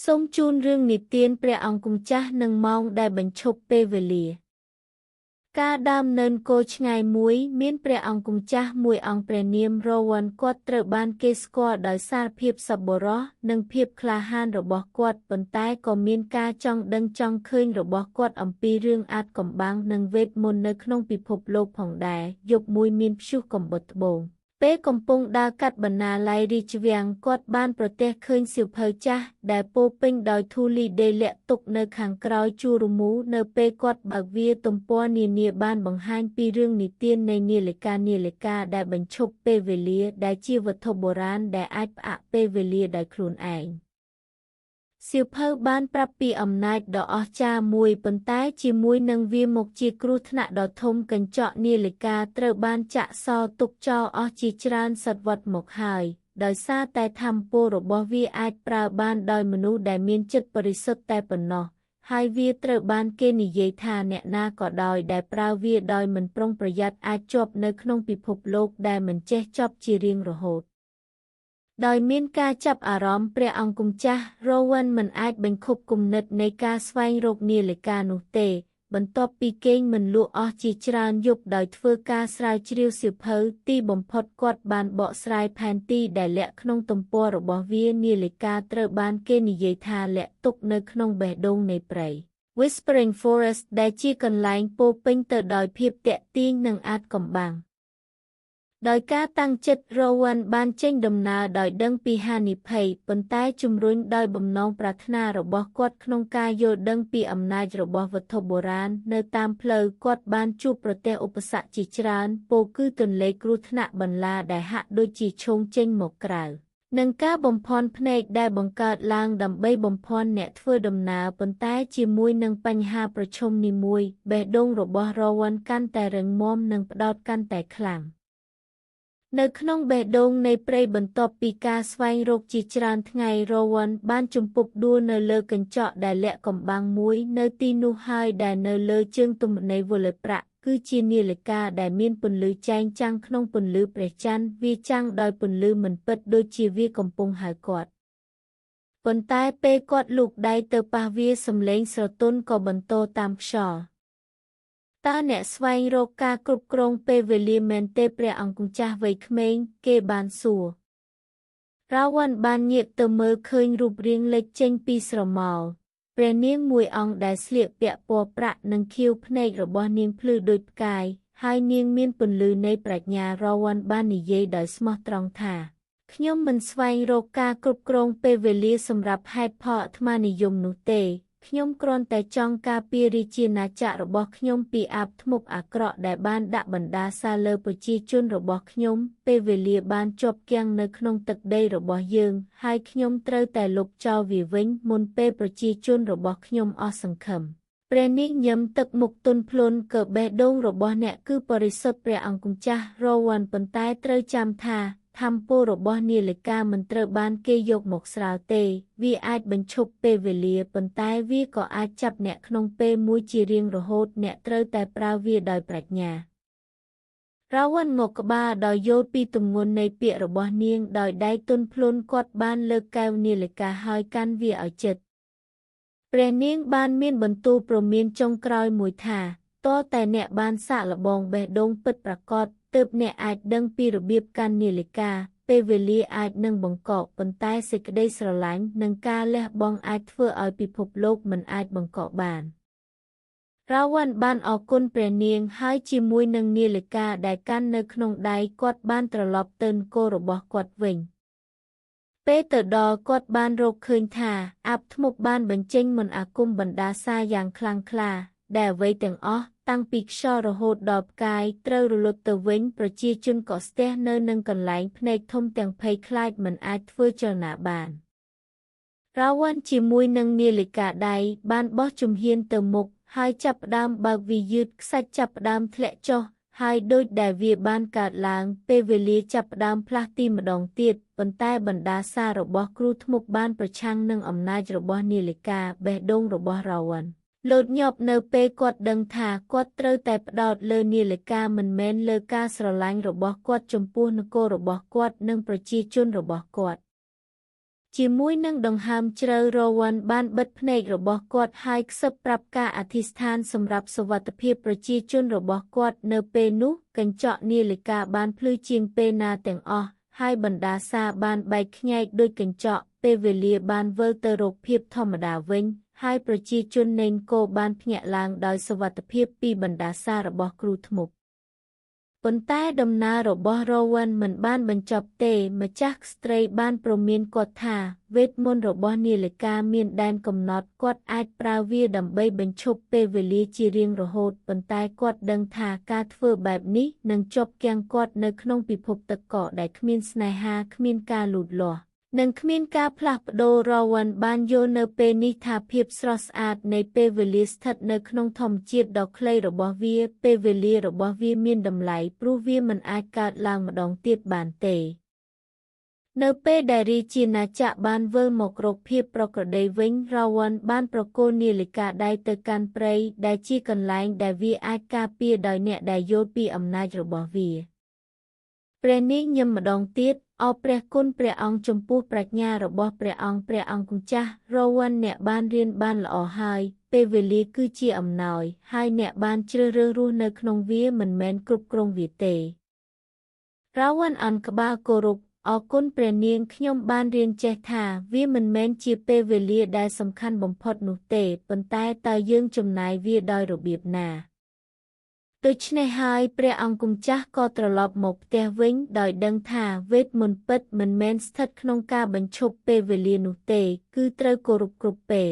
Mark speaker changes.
Speaker 1: សូមជូនរឿងនិទានព្រះអង្គម្ចាស់និងម៉ោងដែលបញ្ឈប់ពេលវេលាការដើមនៅគោឆ្ងាយមួយមានព្រះអង្គម្ចាស់មួយអង្គព្រះនាមរ៉ូវ៉ាន់គាត់ត្រូវបានគេស្គាល់ដោយសារភាពសប្បុរសនិងភាពក្លាហានរបស់គាត់ប៉ុន្តែក៏មានការចង់ដឹងចង់ឃើញរបស់គាត់អំពីរឿងអាថ៌កំបាំងនិងវេទមន្តនៅក្នុងពិភពលោកផងដែរយប់មួយមានព្យុះកំបុតត្បូងពេលកំពុងដើរកាត់បណ្ណាល័យរាជវាំងគាត់បានប្រទះឃើញសៀវភៅចាស់ដែលពោរពេញដោយធូលីដីលាក់ទុកនៅខាងក្រោយជួររមូរនៅពេលគាត់បើកវាទំព័រនានាបានបង្ហាញពីរឿងនិទាននៃនាឡិកាដែលបញ្ឈប់ពេលវេលាដែលជាវត្ថុបុរាណដែលអាចផ្អាកពេលវេលាដោយខ្លួនឯងសៀវភៅបានប្រាប់ពីអំណាចដ៏អស្ចារ្យមួយប៉ុន្តែជាមួយនឹងវាមកជាគ្រោះថ្នាក់ដ៏ធំកញ្ចក់នាឡិកាត្រូវបានចាក់សោទុកចោលអស់ជាច្រើនសតវត្សមកហើយដោយសារតែថាមពលរបស់វាអាចប្រើបានដោយមនុស្សដែលមានចិត្តបរិសុទ្ធតែប៉ុណ្ណោះហើយវាត្រូវបានគេនិយាយថាអ្នកណាក៏ដោយដែលប្រើវាដោយមិនប្រុងប្រយ័ត្នអាចជាប់នៅក្នុងពិភពលោកដែលមិនចេះចប់ជារៀងរហូតដោយមានការចាប់អារម្មណ៍ព្រះអង្គម្ចាស់រ៉ូវ៉ាន់មិនអាចបញ្ឈប់គំនិតនៃការស្វែងរកនាឡិកានោះទេបន្ទាប់ពីគេងមិនលក់អស់ជាច្រើនយប់ដោយធ្វើការស្រាវជ្រាវសៀវភៅទីបំផុតគាត់បានបកស្រាយផែនទីដែលលាក់ក្នុងទំព័ររបស់វានាឡិកាត្រូវបានគេនិយាយថាលាក់ទុកនៅក្នុងបេះដូងនៃព្រៃ Whispering Forest ដែលជាកន្លែងពោរពេញទៅដោយភាពទាក់ទាញនិងអាថ៌កំបាំងដោយការតាំងចិត្តរ៉ូវ៉ាន់បានចេញដំណើរដោយដឹងពីហានិភ័យប៉ុន្តែជំរុញដោយបំណងប្រាថ្នារបស់គាត់ក្នុងការយល់ដឹងពីអំណាចរបស់វត្ថុបុរាណនៅតាមផ្លូវគាត់បានជួបប្រទះឧបសគ្គជាច្រើនពោលគឺទន្លេគ្រោះថ្នាក់បន្លាដែលហាក់ដូចជាឈោងចេញមកក្រៅនិងការបំភាន់ភ្នែកដែលបង្កើតឡើងដើម្បីបំភាន់អ្នកធ្វើដំណើរប៉ុន្តែជាមួយនឹងបញ្ហាប្រឈមនីមួយបេះដូងរបស់រ៉ូវ៉ាន់កាន់តែរឹងមាំនិងផ្ដោតកាន់តែខ្លាំងនៅក្នុងបេះដូងនៃព្រៃបន្ទាប់ពីការស្វែងរកជាច្រើនថ្ងៃរ៉ូវ៉ាន់បានជំពប់ដួលនៅលើកញ្ចក់ដែលលាក់កំបាំងមួយនៅទីនោះហើយដែលនៅលើជើងទំនេរវល្លិប្រាក់គឺជានាឡិកាដែលមានពន្លឺចែងចាំងក្នុងពន្លឺព្រះច័ន្ទវាចាំងដោយពន្លឺមិនពិតដូចជាវាកំពុងហៅគាត់ប៉ុន្តែពេលគាត់លូកដៃទៅប៉ះវាសំឡេងស្រទន់ក៏បន្តតាមខ្យល់តើអ្នកស្វែងរកការគ្រប់គ្រងពេលវេលាមែនទេព្រះអង្គម្ចាស់វ័យក្មេងគេបានសួររ៉ាវ៉ាន់បានងាកទៅមើលឃើញរូបរាងលេចចេញពីស្រមោលព្រះនាងមួយអង្គដែលស្លៀកពាក់ពណ៌ប្រាក់និងខៀវភ្នែករបស់នាងភ្លឺដូចផ្កាយហើយនាងមានពន្លឺនៃប្រាជ្ញារ៉ាវ៉ាន់បាននិយាយដោយស្មោះត្រង់ថាខ្ញុំមិនស្វែងរកការគ្រប់គ្រងពេលវេលាសម្រាប់ហេតុផលអាត្មានិយមនោះទេខ្ញុំគ្រាន់តែចង់ការពាររាជាណាចក្ររបស់ខ្ញុំពីអាបធ្មប់អាក្រក់ដែលបានដាក់បណ្ដាសាលើប្រជាជនរបស់ខ្ញុំពេលវេលាបានជាប់គាំងនៅក្នុងទឹកដីរបស់យើងហើយខ្ញុំត្រូវតែលុបចោលវាវិញមុនពេលប្រជាជនរបស់ខ្ញុំអស់សង្ឃឹមព្រះនាងញឹមទឹកមុខទន់ភ្លន់ក៏បេះដូងរបស់អ្នកគឺបរិសុទ្ធព្រះអង្គម្ចាស់រ៉ូវ៉ាន់ប៉ុន្តែត្រូវចាំថាថាមពលរបស់នាឡិកាមិនត្រូវបានគេយកមកស្រាលទេវាអាចបញ្ឈប់ពេលវេលាប៉ុន្តែវាក៏អាចចាប់អ្នកក្នុងពេលមួយជារៀងរហូតអ្នកត្រូវតែប្រើវាដោយប្រាជ្ញារ៉ាវ៉ាន់មកក្បាលដោយយល់ពីទម្ងន់នៃពាក្យរបស់នាងដោយដៃទន់ភ្លន់គាត់បានលើកកែវនាឡិកាហើយកាន់វាឲ្យជិតព្រះនាងបានមានបន្ទូលព្រមានចុងក្រោយមួយថាតើតែអ្នកបានសាកល្បងបេះដូងពិតប្រាកដទើបអ្នកអាចដឹងពីរបៀបកាន់នាឡិកាពេលវេលាអាចនឹងបង្កកប៉ុន្តែសេចក្តីស្រឡាញ់និងការលះបង់អាចធ្វើឲ្យពិភពលោកមិនអាចបង្កកបានរ៉ាវ៉ាន់បានអរគុណព្រះនាងហើយជាមួយនឹងនាឡិកាដែលកាន់នៅក្នុងដៃគាត់បានត្រឡប់ទៅនគររបស់គាត់វិញពេលទៅដល់គាត់បានរកឃើញថាអាបធ្មប់បានបញ្ចេញមន្តអាគមបណ្ដាសាយ៉ាងខ្លាំងក្លាដែលអ្វីទាំងអស់តាំងពីខ្យល់រហូតដល់ផ្កាយត្រូវរលត់ទៅវិញប្រជាជនក៏ស្ទះនៅនឹងកន្លែងភ្នែកធំទាំងភ័យខ្លាចមិនអាចធ្វើចលនាបានរ៉ាវ៉ាន់ជាមួយនឹងនាឡិកាដៃបានបោះជំហានទៅមុខហើយចាប់ផ្ដើមបើកវាយឺតខ្សាច់ចាប់ផ្ដើមធ្លាក់ចុះហើយដូចដែលវាបានកើតឡើងពេលវេលាចាប់ផ្ដើមផ្លាស់ទីម្ដងទៀតប៉ុន្តែបណ្ដាសារបស់គ្រូធ្មប់បានប្រឆាំងនឹងអំណាចរបស់នាឡិកាបេះដូងរបស់រ៉ាវ៉ាន់លោតញាប់នៅពេលគាត់ដឹងថាគាត់ត្រូវតែផ្ដោតលើនាឡិកាមិនមែនលើការស្រឡាញ់របស់គាត់ចំពោះនគររបស់គាត់និងប្រជាជនរបស់គាត់ ជាមួយនឹងដង្ហើមជ្រៅរវ័នបានបិទភ្នែករបស់គាត់ហើយខ្សឹបប្រាប់ការអធិស្ឋានសម្រាប់សុវត្ថិភាពប្រជាជនរបស់គាត់នៅពេលនោះកញ្ចក់នាឡិកាបានភ្លឺជាងពេលណាទាំងអស់ហើយបណ្ដាសាបានបែកខ្ញែកដូចកញ្ចក់ពេលវេលាបានវិលទៅរកភាពធម្មតាវិញហើយប្រជាជនណេនគោបានភ្ញាក់ឡើងដោយសុវត្ថិភាពពីបណ្ដាសារបស់គ្រូធ្មប់ប៉ុន្តែដំណើររបស់រវ័នមិនបានបញ្ចប់ទេម្ចាស់ស្ត្រីបានព្រមានគាត់ថាវេទមន្តរបស់នាឡិកាមានដែនកំណត់គាត់អាចប្រើវាដើម្បីបញ្ឈប់ពេលវេលាជារៀងរហូតប៉ុន្តែគាត់ដឹងថាការធ្វើបែបនេះនឹងជាប់គាំងគាត់នៅក្នុងពិភពទឹកកកដែលគ្មានស្នេហាគ្មានការលូតលាស់និងគ្មានការផ្លាស់ប្ដូររវ័នបានយល់នៅពេលនេះថាភាពស្រស់ស្អាតនៃពេលវេលាស្ថិតនៅក្នុងធម្មជាតិដ៏ខ្លីរបស់វាពេលវេលារបស់វាមានតម្លៃព្រោះវាមិនអាចកើតឡើងម្ដងទៀតបានទេនៅពេលដែលរាជាណាចក្របានវិលមករកភាពប្រក្រតីវិញរវ័នបានប្រគល់នាឡិកាដៃទៅកាន់ព្រៃដែលជាកន្លែងដែលវាអាចការពារដោយអ្នកដែលយល់ពីអំណាចរបស់វាព្រះនាងញឹមម្ដងទៀតអរព្រះគុណព្រះអង្គចំពោះប្រាជ្ញារបស់ព្រះអង្គម្ចាស់រវ័នអ្នកបានរៀនបានល្អហើយពេលវេលាគឺជាអំណោយហើយអ្នកបានជ្រើសរើសរស់នៅក្នុងវាមិនមែនគ្រប់គ្រងវាទេរវ័នអន់ក្បាលគោរពអរគុណព្រះនាងខ្ញុំបានរៀនចេះថាវាមិនមែនជាពេលវេលាដែលសំខាន់បំផុតនោះទេប៉ុន្តែតើយើងចំណាយវាដោយរបៀបណាដូច្នេះហើយព្រះអង្គម្ចាស់ក៏ត្រឡប់មកផ្ទះវិញដោយដឹងថាវេទមន្តពិតមិនមែនស្ថិតក្នុងការបញ្ឈប់ពេលវេលានោះទេគឺត្រូវគោរពគ្រប់ពេល